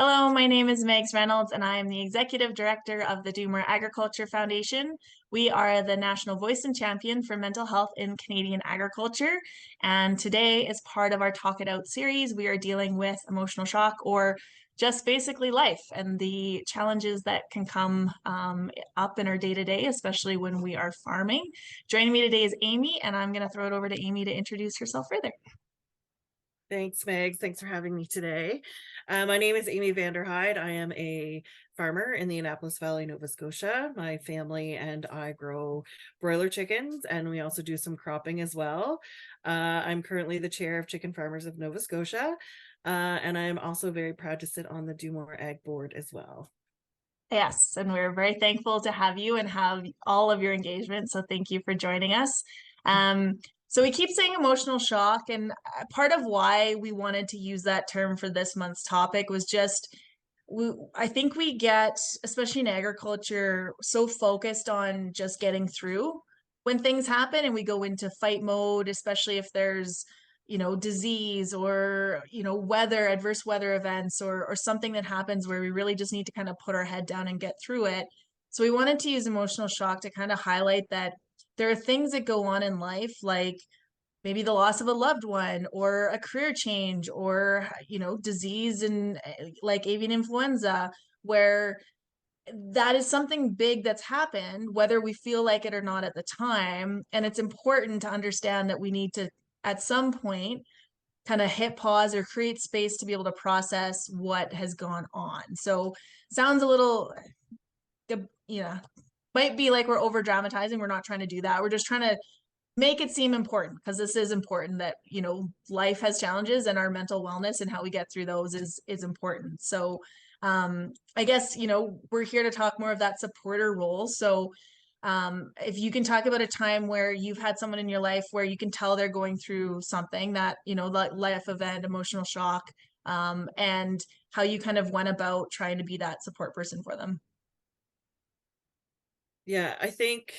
Hello, my name is Megs Reynolds, and I am the Executive Director of the Do More Agriculture Foundation. We are the national voice and champion for mental health in Canadian agriculture. And today, as part of our Talk It Out series, we are dealing with emotional shock or just basically life and the challenges that can come up in our day to day, especially when we are farming. Joining me today is Amy, and I'm going to throw it over to Amy to introduce herself further. Thanks, Megs. Thanks for having me today. My name is Amy VanderHeide. I am a farmer in the Annapolis Valley, Nova Scotia. My family and I grow broiler chickens, and we also do some cropping as well. I'm currently the chair of Chicken Farmers of Nova Scotia, and I'm also very proud to sit on the Do More Ag board as well. Yes, and we're very thankful to have you and have all of your engagement. So thank you for joining us. So we keep saying emotional shock, and part of why we wanted to use that term for this month's topic was just I think we get, especially in agriculture, so focused on just getting through when things happen, and we go into fight mode, especially if there's disease or weather, adverse weather events, or something that happens where we really just need to kind of put our head down and get through it. So we wanted to use emotional shock to kind of highlight that there are things that go on in life, like maybe the loss of a loved one or a career change or disease and like avian influenza, where that is something big that's happened, whether we feel like it or not at the time. And it's important to understand that we need to, at some point, kind of hit pause or create space to be able to process what has gone on. So sounds a little, might be like we're over dramatizing. We're not trying to do that. We're just trying to make it seem important, because this is important, that life has challenges and our mental wellness and how we get through those is important. So I guess we're here to talk more of that supporter role. So if you can talk about a time where you've had someone in your life where you can tell they're going through something, that like life event, emotional shock, and how you kind of went about trying to be that support person for them. Yeah, I think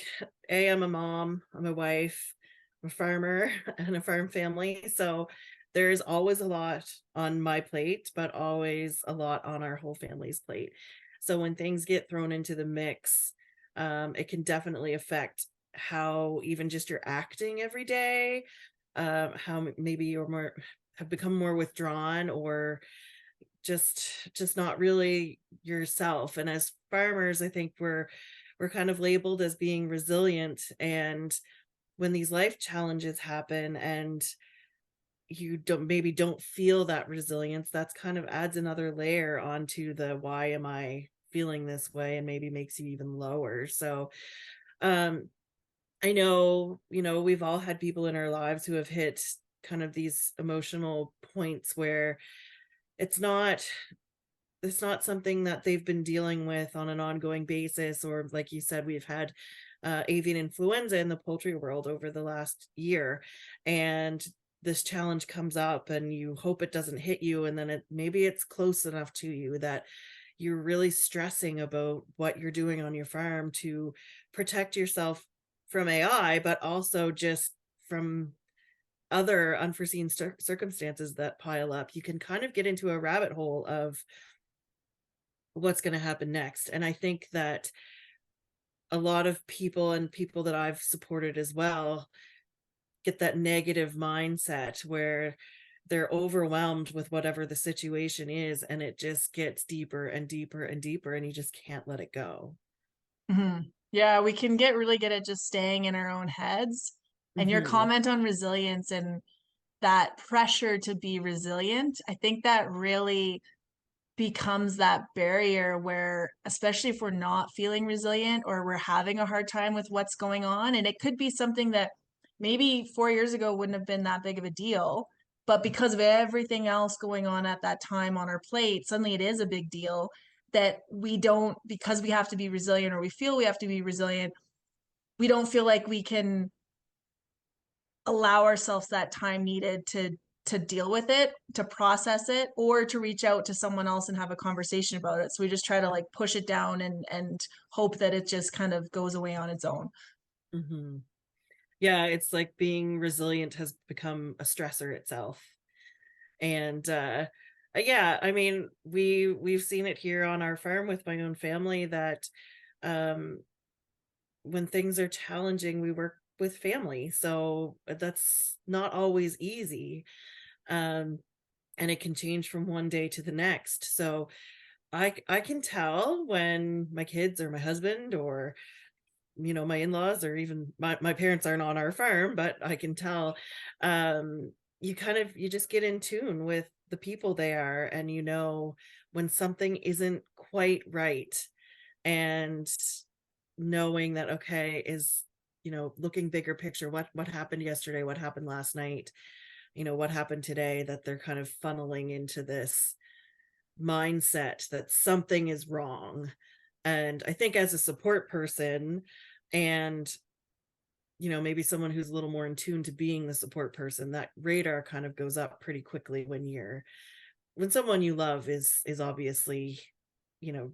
I'm a mom, I'm a wife, I'm a farmer, and a farm family. So there's always a lot on my plate, but always a lot on our whole family's plate. So when things get thrown into the mix, it can definitely affect how even just you're acting every day, how maybe you're more have become more withdrawn or just not really yourself. And as farmers, I think we're kind of labeled as being resilient, and when these life challenges happen and you don't feel that resilience, that's kind of adds another layer onto the why am I feeling this way, and maybe makes you even lower. So um I know, we've all had people in our lives who have hit kind of these emotional points where it's not it's not something that they've been dealing with on an ongoing basis, or like you said, we've had avian influenza in the poultry world over the last year, and this challenge comes up and you hope it doesn't hit you, and then maybe it's close enough to you that you're really stressing about what you're doing on your farm to protect yourself from AI, but also just from other unforeseen circumstances that pile up. You can kind of get into a rabbit hole of what's going to happen next. And I think that a lot of people, and people that I've supported as well, get that negative mindset where they're overwhelmed with whatever the situation is, and it just gets deeper and deeper and deeper, and you just can't let it go. Yeah, we can get really good at just staying in our own heads. And your Hmm. comment on resilience and that pressure to be resilient, I think that really becomes that barrier where, especially if we're not feeling resilient or we're having a hard time with what's going on, and it could be something that maybe 4 years ago wouldn't have been that big of a deal, but because of everything else going on at that time on our plate, suddenly it is a big deal, that we don't, because we have to be resilient, or we feel we have to be resilient, we don't feel like we can allow ourselves that time needed to deal with it, to process it, or to reach out to someone else and have a conversation about it. So we just try to like push it down and hope that it just kind of goes away on its own. Hmm. Yeah, it's like being resilient has become a stressor itself. And Yeah, I mean, we've seen it here on our farm with my own family that um when things are challenging, we work with family. So that's not always easy. Um and it can change from one day to the next. So I can tell when my kids or my husband or my in-laws or even my parents aren't on our farm, but I can tell you just get in tune with the people they are, and when something isn't quite right, and knowing that, okay, is looking bigger picture, what happened yesterday, what happened last night, what happened today, that they're kind of funneling into this mindset that something is wrong. And I think as a support person, and maybe someone who's a little more in tune to being the support person, that radar kind of goes up pretty quickly when someone you love is obviously you know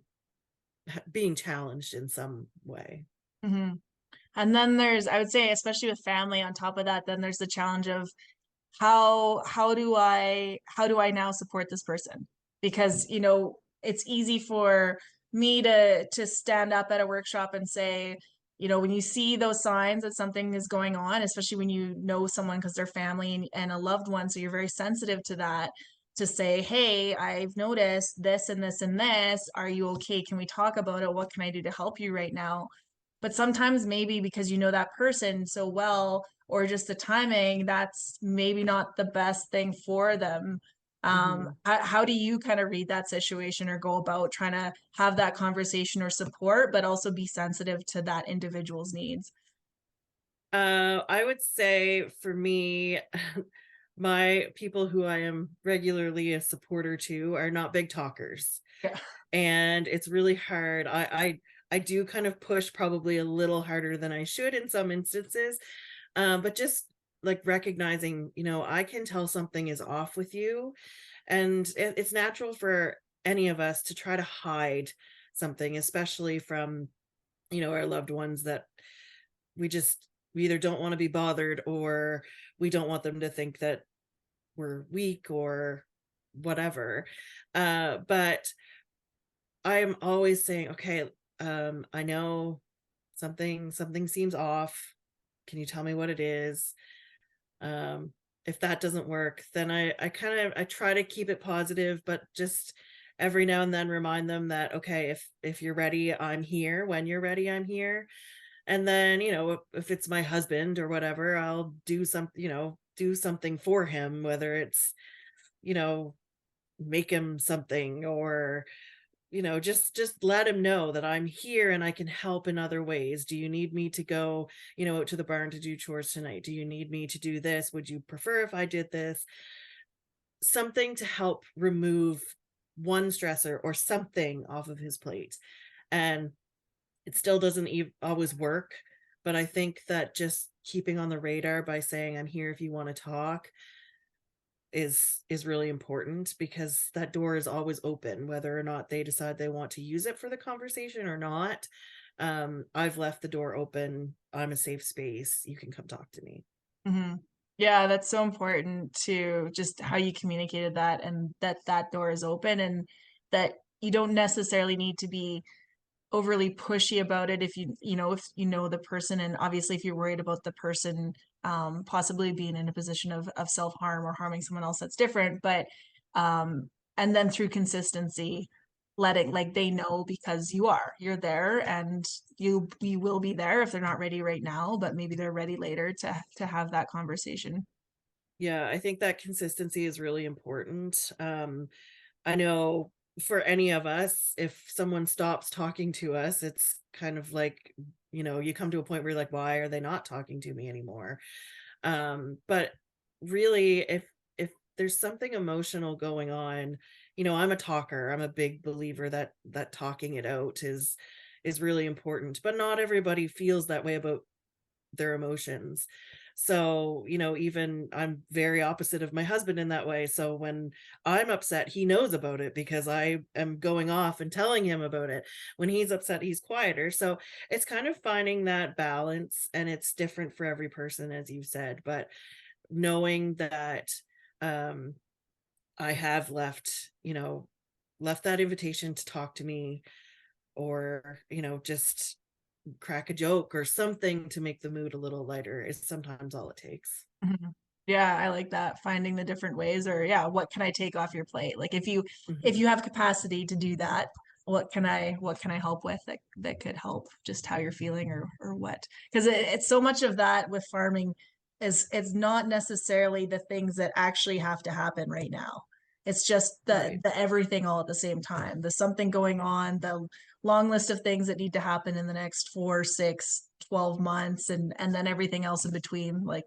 being challenged in some way. Hmm. And then there's, I would say, especially with family on top of that, then there's the challenge of how do I now support this person? Because, it's easy for me to stand up at a workshop and say, when you see those signs that something is going on, especially when you know someone because they're family and a loved one, so you're very sensitive to that, to say, hey, I've noticed this and this and this. Are you okay? Can we talk about it? What can I do to help you right now? But sometimes maybe because you know that person so well, or just the timing, that's maybe not the best thing for them. Mhm. How do you kind of read that situation or go about trying to have that conversation or support, but also be sensitive to that individual's needs? I would say for me, my people who I am regularly a supporter to are not big talkers, Yeah. and it's really hard. I do kind of push probably a little harder than I should in some instances, but just like recognizing, I can tell something is off with you, and it's natural for any of us to try to hide something, especially from our loved ones, that we either don't want to be bothered, or we don't want them to think that we're weak or whatever. But I'm always saying, okay, I know something seems off. Can you tell me what it is? Um, if that doesn't work, then I try to keep it positive, but just every now and then remind them that, okay, if you're ready, I'm here. When you're ready, I'm here. And then, if it's my husband or whatever, I'll do something for him, whether it's, you know, make him something, or just let him know that I'm here and I can help in other ways. Do you need me to go, out to the barn to do chores tonight? Do you need me to do this? Would you prefer if I did this? Something to help remove one stressor or something off of his plate. And it still doesn't always work, but I think that just keeping on the radar by saying, I'm here if you want to talk, is really important, because that door is always open whether or not they decide they want to use it for the conversation or not. I've left the door open. I'm a safe space. You can come talk to me. Hmm. Yeah, that's so important to just how you communicated that, and that door is open, and that you don't necessarily need to be overly pushy about it if you know the person, and obviously if you're worried about the person possibly being in a position of self-harm or harming someone else, that's different. But and then through consistency, letting, like, they know, because you're there, and you will be there if they're not ready right now, but maybe they're ready later to have that conversation. Yeah, I think that consistency is really important. I know for any of us, if someone stops talking to us, it's kind of like, you come to a point where you're like, why are they not talking to me anymore? But really, if there's something emotional going on, I'm a talker. I'm a big believer that talking it out is really important, but not everybody feels that way about their emotions. So, even I'm very opposite of my husband in that way. So when I'm upset, he knows about it because I am going off and telling him about it. When he's upset, he's quieter. So it's kind of finding that balance, and it's different for every person, as you've said, but knowing that um I have left that invitation to talk to me, or, just crack a joke or something to make the mood a little lighter is sometimes all it takes. Mhm. Yeah, I like that. Finding the different ways, or yeah, what can I take off your plate? Like if Mhm. you have capacity to do that, what can I help with that could help just how you're feeling or what? Because it's so much of that with farming is it's not necessarily the things that actually have to happen right now. It's just Right. the everything all at the same time. There's something going on, the long list of things that need to happen in the next 4, 6, 12 months and then everything else in between, like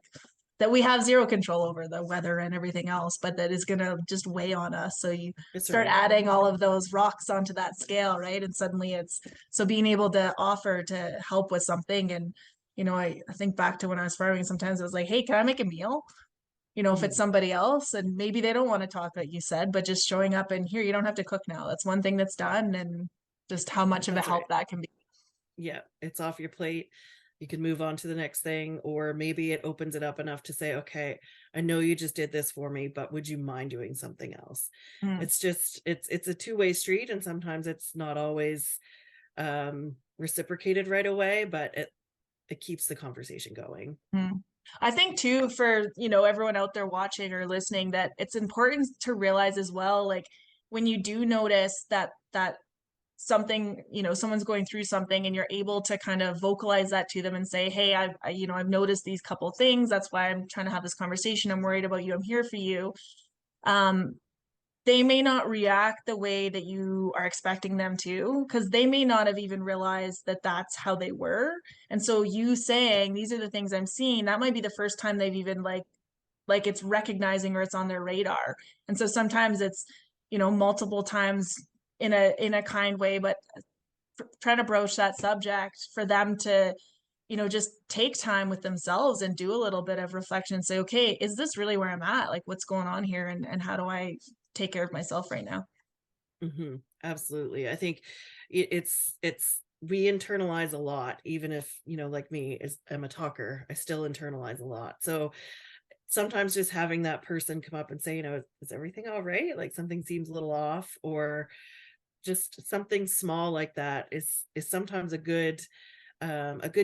that we have zero control over the weather and everything else, but that is going to just weigh on us. So you That's start right. adding all of those rocks onto that scale, right? And suddenly it's so being able to offer to help with something. And, I think back to when I was farming, sometimes I was like, hey, can I make a meal? If it's Mhm. somebody else and maybe they don't want to talk like you said, but just showing up and here, you don't have to cook now. That's one thing that's done and just how much of a That's right. help that can be. Yeah, it's off your plate. You can move on to the next thing, or maybe it opens it up enough to say, okay, I know you just did this for me, but would you mind doing something else? Mm. It's a two-way street, and sometimes it's not always reciprocated right away, but it keeps the conversation going. Mm. I think too for, everyone out there watching or listening that it's important to realize as well, like when you do notice that something, someone's going through something and you're able to kind of vocalize that to them and say, hey, I've noticed these couple things. That's why I'm trying to have this conversation. I'm worried about you. I'm here for you. Um, they may not react the way that you are expecting them to because they may not have even realized that that's how they were. And so you saying these are the things I'm seeing, that might be the first time they've even like it's recognizing or it's on their radar. And so sometimes it's multiple times in a kind way, but trying to broach that subject for them to just take time with themselves and do a little bit of reflection and say, okay, is this really where I'm at? Like what's going on here and how do I take care of myself right now? Absolutely. I think it's we internalize a lot, even if, like me, I'm a talker, I still internalize a lot. So sometimes just having that person come up and say, is everything all right? Like something seems a little off, or just something small like that is sometimes a good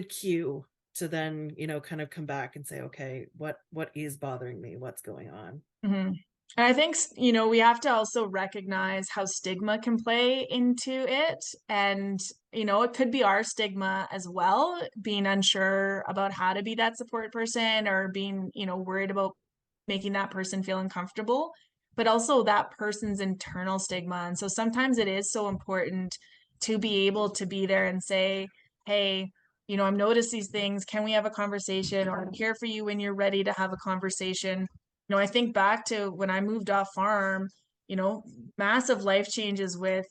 cue to then, kind of come back and say, okay, what is bothering me? What's going on? Mm-hmm. And I think, we have to also recognize how stigma can play into it. And, it could be our stigma as well, being unsure about how to be that support person or being, worried about making that person feel uncomfortable, but also that person's internal stigma. And so sometimes it is so important to be able to be there and say, hey, I've noticed these things. Can we have a conversation? Or I'm here for you when you're ready to have a conversation. I think back to when I moved off farm, you know, massive life changes with,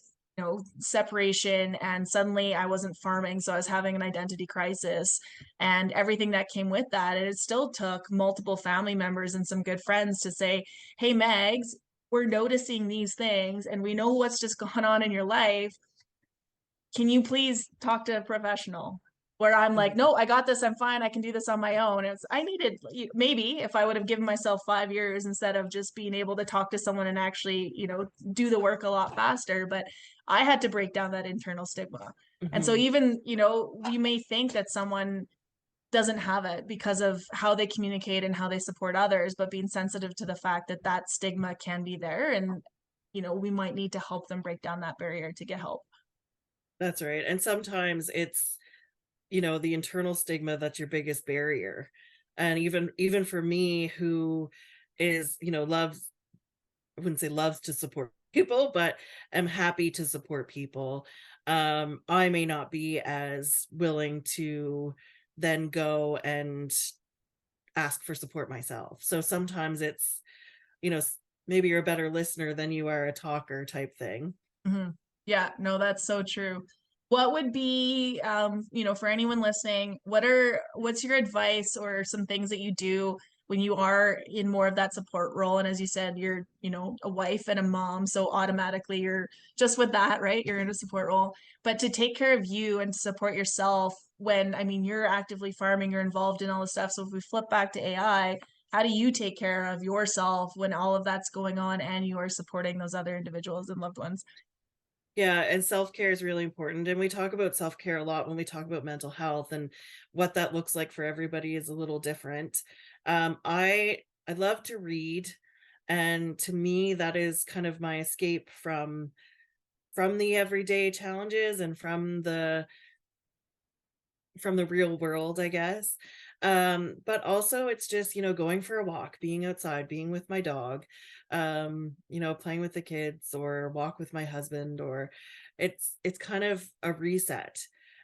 separation and suddenly I wasn't farming. So I was having an identity crisis and everything that came with that. And it still took multiple family members and some good friends to say, hey, Megs, we're noticing these things and we know what's just gone on in your life. Can you please talk to a professional? Where I'm like, Mhm. no, I got this. I'm fine. I can do this on my own. I needed maybe if I would have given myself 5 years instead of just being able to talk to someone and actually, do the work a lot faster. But I had to break down that internal stigma. And so Mhm. even, we may think that someone doesn't have it because of how they communicate and how they support others, but being sensitive to the fact that that stigma can be there and, we might need to help them break down that barrier to get help. That's right. And sometimes it's, the internal stigma that's your biggest barrier. And even for me, who is, loves, I wouldn't say loves to support people, but am happy to support people. I may not be as willing to then go and ask for support myself. So sometimes it's, maybe you're a better listener than you are a talker type thing. Hmm. Yeah, no, that's so true. What would be, for anyone listening, what's your advice or some things that you do when you are in more of that support role? And as you said, you're, a wife and a mom, so automatically you're just with that, right? You're in a support role. But to take care of you and to support yourself when, I mean, you're actively farming, you're involved in all this stuff. So if we flip back to AI, how do you take care of yourself when all of that's going on and you are supporting those other individuals and loved ones? Yeah, and self-care is really important, and we talk about self-care a lot when we talk about mental health, and what that looks like for everybody is a little different. I love to read, and to me, that is kind of my escape from the everyday challenges and from the real world, I guess. But also it's just, going for a walk, being outside, being with my dog, playing with the kids or walk with my husband, or it's kind of a reset.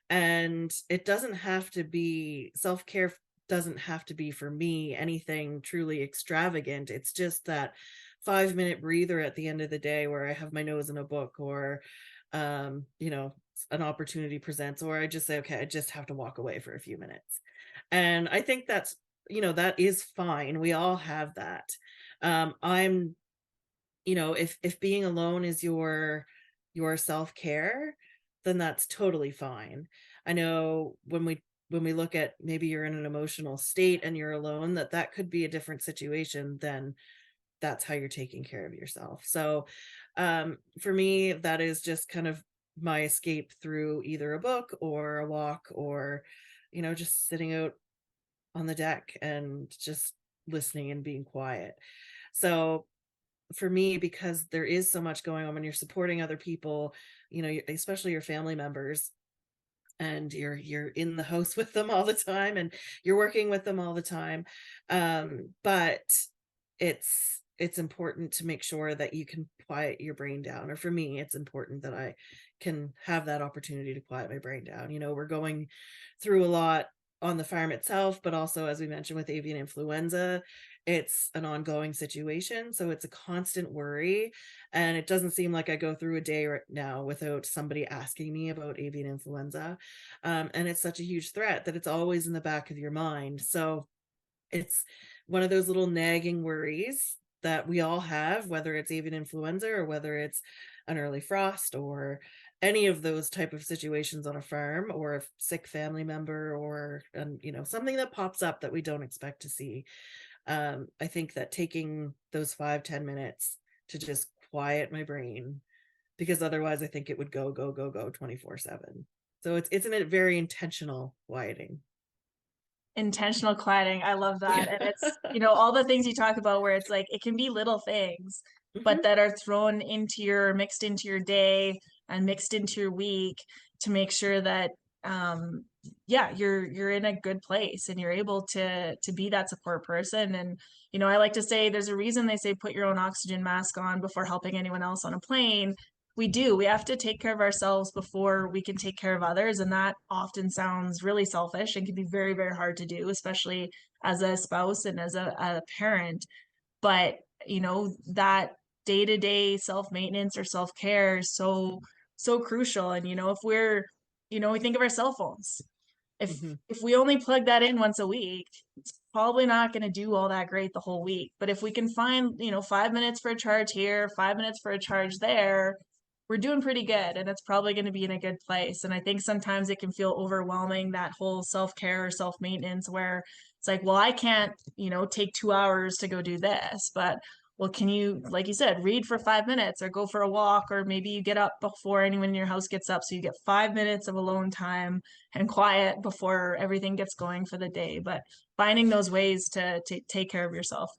And it doesn't have to be self-care doesn't have to be for me anything truly extravagant. It's just that 5-minute breather at the end of the day where I have my nose in a book, or an opportunity presents, or I just say, okay, I just have to walk away for a few minutes. And I think that is fine. We all have that. I'm, if being alone is your self-care, then that's totally fine. I know when we look at, maybe you're in an emotional state and you're alone, that could be a different situation than that's how you're taking care of yourself. So for me, that is just kind of my escape through either a book or a walk, or just sitting out on the deck and just listening and being quiet. So for me, because there is so much going on when you're supporting other people, especially your family members, and you're in the house with them all the time, and you're working with them all the time, but it's important to make sure that you can quiet your brain down. Or for me, it's important that I can have that opportunity to quiet my brain down. We're going through a lot on the farm itself, but also, as we mentioned, with avian influenza, it's an ongoing situation, so it's a constant worry. And it doesn't seem like I go through a day right now without somebody asking me about avian influenza. And it's such a huge threat that it's always in the back of your mind. So it's one of those little nagging worries that we all have, whether it's avian influenza or whether it's an early frost or any of those type of situations on a farm, or a sick family member, or something that pops up that we don't expect to see. I think that taking those 5-10 minutes to just quiet my brain, because otherwise I think it would go, go, go, go 24/7. So it's a very intentional quieting. Intentional quieting. I love that. Yeah. And it's, all the things you talk about where it's like it can be little things, but Mhm. that are thrown into mixed into your day and mixed into your week to make sure that yeah, you're in a good place and you're able to be that support person. And I like to say there's a reason they say put your own oxygen mask on before helping anyone else on a plane. We have to take care of ourselves before we can take care of others, and that often sounds really selfish and can be very, very hard to do, especially as a spouse and as a parent. But that day-to-day self-maintenance or self-care is so crucial. And if we think of our cell phones, if Mhm. if we only plug that in once a week, it's probably not going to do all that great the whole week. But if we can find 5 minutes for a charge here, 5 minutes for a charge there, we're doing pretty good, and it's probably going to be in a good place. And I think sometimes it can feel overwhelming, that whole self-care or self-maintenance, where it's like, well, I can't take 2 hours to go do this. But well, can you, like you said, read for 5 minutes or go for a walk, or maybe you get up before anyone in your house gets up, so you get 5 minutes of alone time and quiet before everything gets going for the day. But finding those ways to take care of yourself.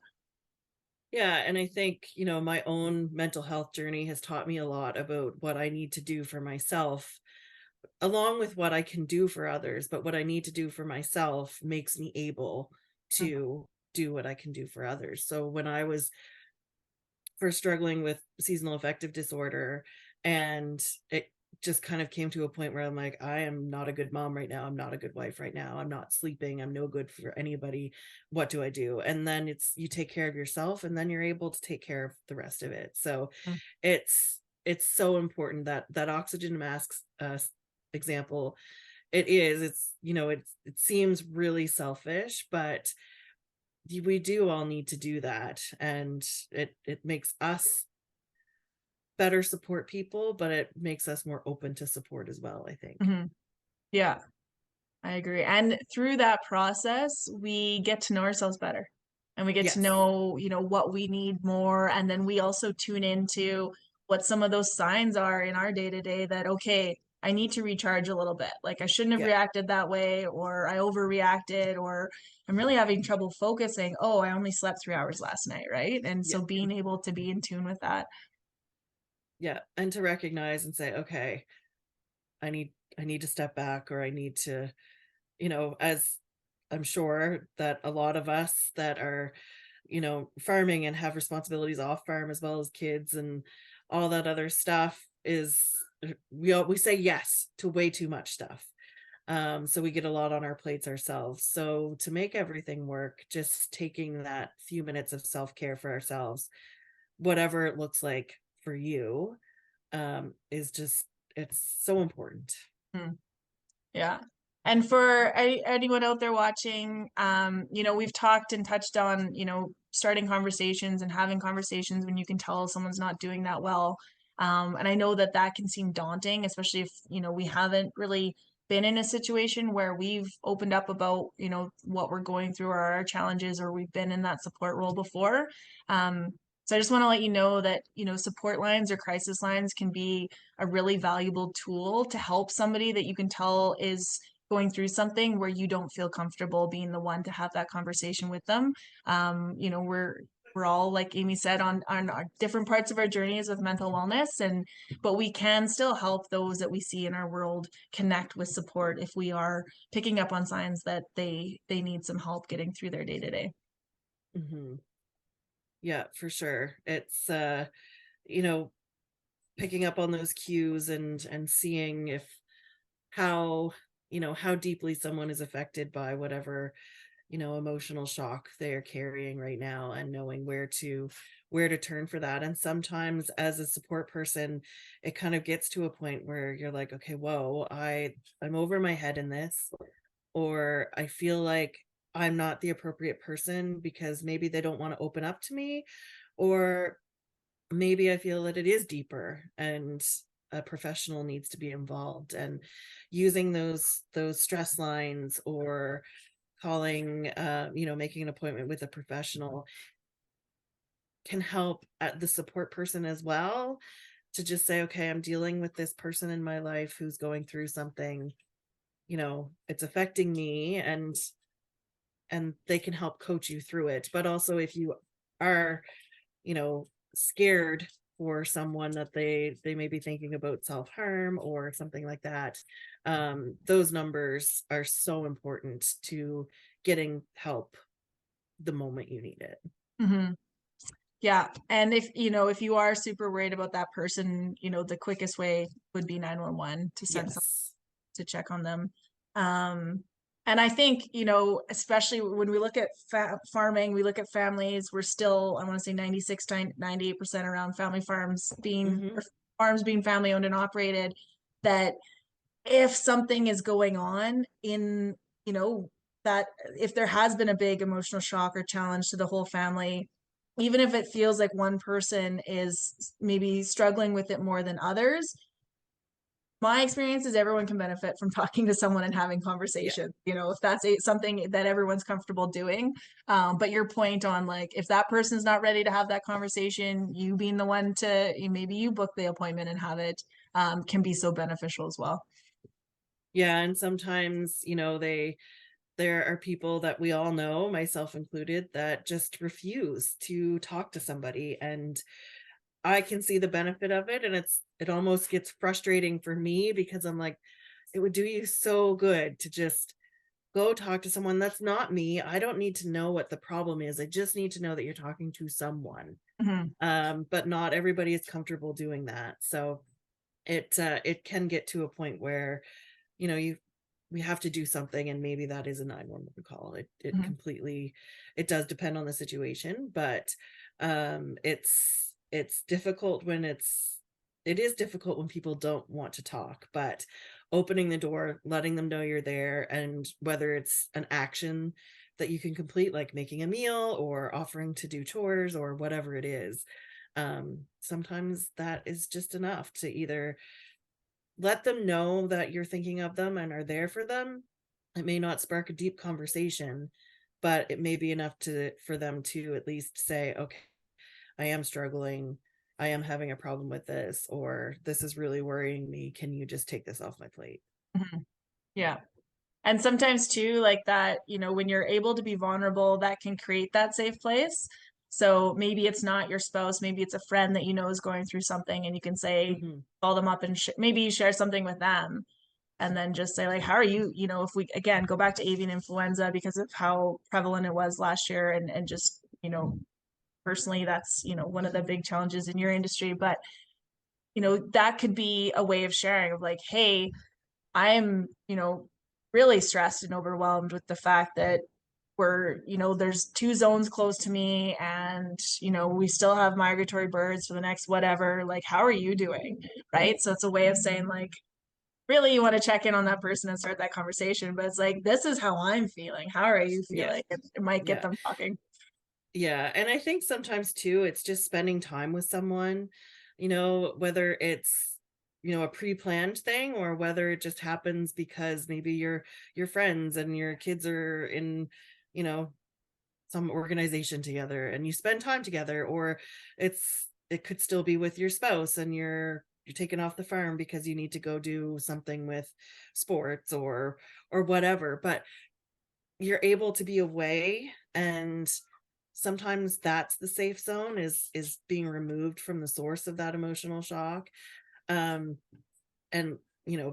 Yeah, and I think, my own mental health journey has taught me a lot about what I need to do for myself, along with what I can do for others. But what I need to do for myself makes me able to do what I can do for others. So when I was first struggling with seasonal affective disorder, and it just kind of came to a point where I'm like, I am not a good mom right now. I'm not a good wife right now. I'm not sleeping. I'm no good for anybody. What do I do? And then you take care of yourself, and then you're able to take care of the rest of it. So Mm. it's so important that that oxygen masks example. It seems really selfish, but we do all need to do that, and it makes us better support people, but it makes us more open to support as well, I think. Mhm. Yeah, I agree. And through that process, we get to know ourselves better. and we get to Yes. know, what we need more. And then we also tune into what some of those signs are in our day to day that, okay, I need to recharge a little bit. Like I shouldn't have Yeah. reacted that way, or I overreacted, or I'm really having trouble focusing. Oh, I only slept 3 hours last night, right? And Yeah. so being able to be in tune with that. Yeah. And to recognize and say, okay, I need to step back, or I need to, as I'm sure that a lot of us that are, farming and have responsibilities off farm as well as kids and all that other stuff is we say yes to way too much stuff. So we get a lot on our plates ourselves. So to make everything work, just taking that few minutes of self-care for ourselves, whatever it looks like for you, is just it's so important. Hmm. Yeah. And for anyone out there watching, we've talked and touched on, starting conversations and having conversations when you can tell someone's not doing that well. And I know that that can seem daunting, especially if, we haven't really been in a situation where we've opened up about, what we're going through or our challenges, or we've been in that support role before. So I just want to let you know that, support lines or crisis lines can be a really valuable tool to help somebody that you can tell is going through something where you don't feel comfortable being the one to have that conversation with them. We're all, like Amy said, on our different parts of our journeys with mental wellness, and but we can still help those that we see in our world connect with support if we are picking up on signs that they need some help getting through their day to day. Hmm. Yeah, for sure. It's you know, picking up on those cues and seeing if how, how deeply someone is affected by whatever, emotional shock they are carrying right now, and knowing where to turn for that. And sometimes as a support person, it kind of gets to a point where you're like, okay, whoa, I'm over my head in this, or I feel like I'm not the appropriate person because maybe they don't want to open up to me, or maybe I feel that it is deeper and a professional needs to be involved. And using those stress lines, or calling, making an appointment with a professional, can help at the support person as well, to just say, okay, I'm dealing with this person in my life who's going through something, it's affecting me, and they can help coach you through it. But also, if you are, scared for someone that they may be thinking about self-harm or something like that, those numbers are so important to getting help the moment you need it. Mm-hmm. Yeah. And if you are super worried about that person, the quickest way would be 911 to send someone Yes. to check on them. Um, and I think, especially when we look at farming, we look at families, we're still, I want to say 96 to 98% around family farms Hmm. or farms being family owned and operated, that if something is going on in, that if there has been a big emotional shock or challenge to the whole family, even if it feels like one person is maybe struggling with it more than others, my experience is everyone can benefit from talking to someone and having Yeah. conversation, if that's something that everyone's comfortable doing. But your point on, like, if that person's not ready to have that conversation, you being the one to, maybe you book the appointment and have it, can be so beneficial as well. Yeah. And sometimes, there are people that we all know, myself included, that just refuse to talk to somebody. And I can see the benefit of it. And it almost gets frustrating for me, because I'm like, it would do you so good to just go talk to someone. That's not me. I don't need to know what the problem is. I just need to know that you're talking to someone. Mhm. But not everybody is comfortable doing that. So it can get to a point where, you we have to do something, and maybe that is a 911 call. It Mhm. completely, it does depend on the situation. But it's difficult when it is difficult when people don't want to talk. But opening the door, letting them know you're there, and whether it's an action that you can complete, like making a meal or offering to do chores or whatever it is, sometimes that is just enough to either let them know that you're thinking of them and are there for them. It may not spark a deep conversation, but it may be enough for them to at least say, okay, I am struggling. I am having a problem with this, or this is really worrying me. Can you just take this off my plate? Mhm. Yeah. And sometimes too, like that, when you're able to be vulnerable, that can create that safe place. So maybe it's not your spouse, maybe it's a friend that is going through something, and you can say, Mm-hmm. call them up and maybe you share something with them, and then just say like, how are you? If we again go back to avian influenza because of how prevalent it was last year, and just personally, that's one of the big challenges in your industry, but that could be a way of sharing of like, hey, I'm, really stressed and overwhelmed with the fact that there's two zones close to me, and, we still have migratory birds for the next whatever. Like, how are you doing? Right. So it's a way of saying, like, really, you want to check in on that person and start that conversation. But it's like, this is how I'm feeling. How are you Yeah. feeling? It might get Yeah. them talking. Yeah. And I think sometimes too, it's just spending time with someone, whether it's, a pre-planned thing or whether it just happens because maybe you're friends and your kids are in, you know, some organization together and you spend time together, or it could still be with your spouse and you're taken off the farm because you need to go do something with sports or whatever, but you're able to be away. And sometimes that's the safe zone, is being removed from the source of that emotional shock. um and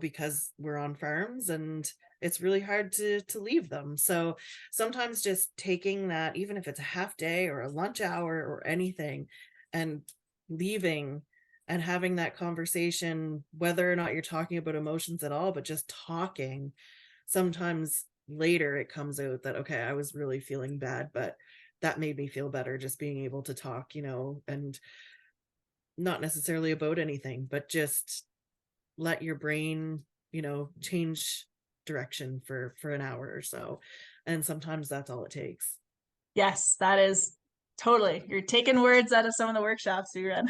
because we're on farms and it's really hard to leave them, so sometimes just taking that, even if it's a half day or a lunch hour or anything, and leaving and having that conversation, whether or not you're talking about emotions at all, but just talking. Sometimes later it comes out that, okay, I was really feeling bad, but that made me feel better, just being able to talk, and not necessarily about anything, but just let your brain, change direction for an hour or so. And sometimes that's all it takes. Yes, that is totally. You're taking words out of some of the workshops we run.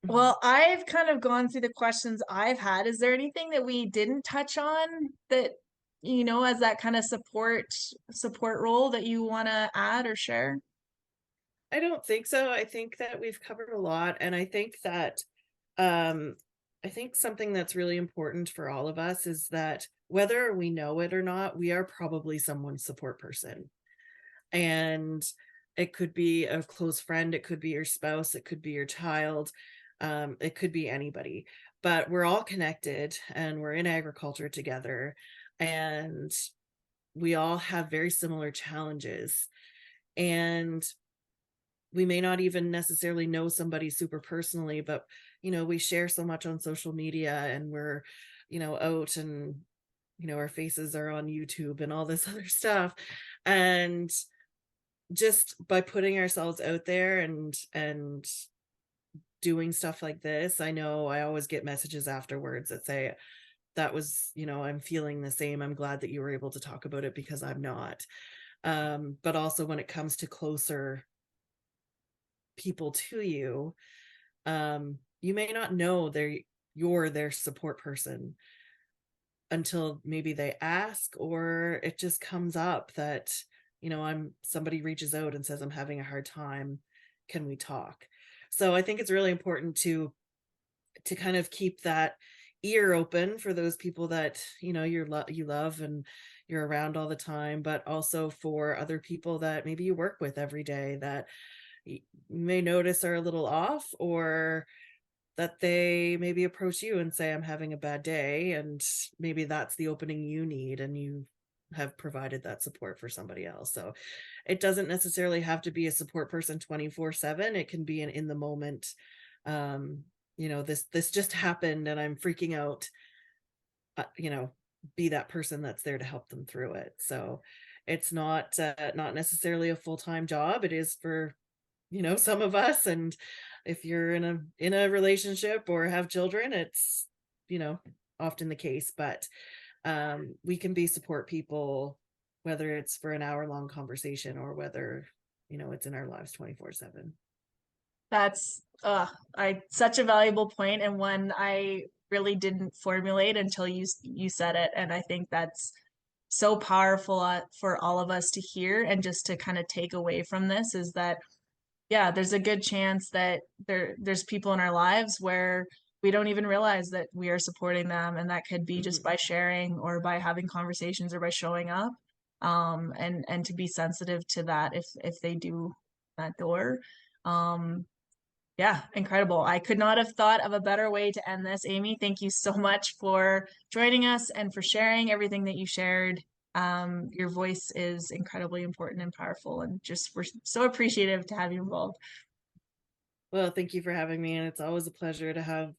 Well, I've kind of gone through the questions I've had. Is there anything that we didn't touch on that, as that kind of support role that you want to add or share? I don't think so. I think that we've covered a lot. And um I think something that's really important for all of us is that whether we know it or not, we are probably someone's support person. And it could be a close friend, it could be your spouse, it could be your child, it could be anybody, but we're all connected and we're in agriculture together, and we all have very similar challenges. And we may not even necessarily know somebody super personally, but we share so much on social media, and we're out, and our faces are on YouTube and all this other stuff. And just by putting ourselves out there and doing stuff like this, I know I always get messages afterwards that say, that was, I'm feeling the same, I'm glad that you were able to talk about it because I'm not. But also when it comes to closer people to you, you may not know you're their support person until maybe they ask, or it just comes up that somebody reaches out and says, I'm having a hard time, can we talk? So I think it's really important to kind of keep that ear open for those people that you love and you're around all the time, but also for other people that maybe you work with every day that you may notice are a little off, or that they maybe approach you and say, I'm having a bad day, and maybe that's the opening you need, and you have provided that support for somebody else. So it doesn't necessarily have to be a support person 24/7. It can be an in the moment, um this just happened and I'm freaking out, uh, you know be that person that's there to help them through it. So it's not necessarily a full-time job. It is for some of us. And if you're in a relationship or have children, it's you know often the case. But we can be support people, whether it's for an hour long conversation or whether it's in our lives 24/7. That's such a valuable point, and one I really didn't formulate until you said it. And I think that's so powerful for all of us to hear and just to kind of take away from this is that, yeah, there's a good chance that there's people in our lives where we don't even realize that we are supporting them, and that could be just Mhm. by sharing or by having conversations or by showing up, and to be sensitive to that if they do that door. um yeah, incredible. I could not have thought of a better way to end this. Amy, thank you so much for joining us and for sharing everything that you shared. Your voice is incredibly important and powerful, and just we're so appreciative to have you involved. Well, thank you for having me, and it's always a pleasure to have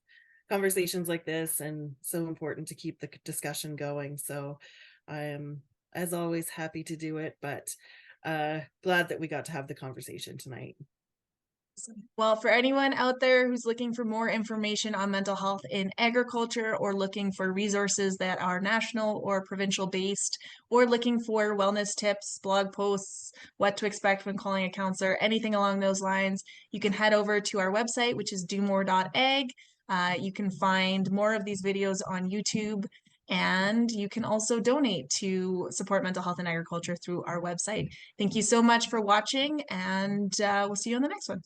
conversations like this, and so important to keep the discussion going. So I am, as always, happy to do it, but glad that we got to have the conversation tonight. Well, for anyone out there who's looking for more information on mental health in agriculture, or looking for resources that are national or provincial based, or looking for wellness tips, blog posts, what to expect when calling a counselor, anything along those lines, you can head over to our website, which is domore.ag. You can find more of these videos on YouTube, and you can also donate to support mental health in agriculture through our website. Thank you so much for watching, and we'll see you on the next one.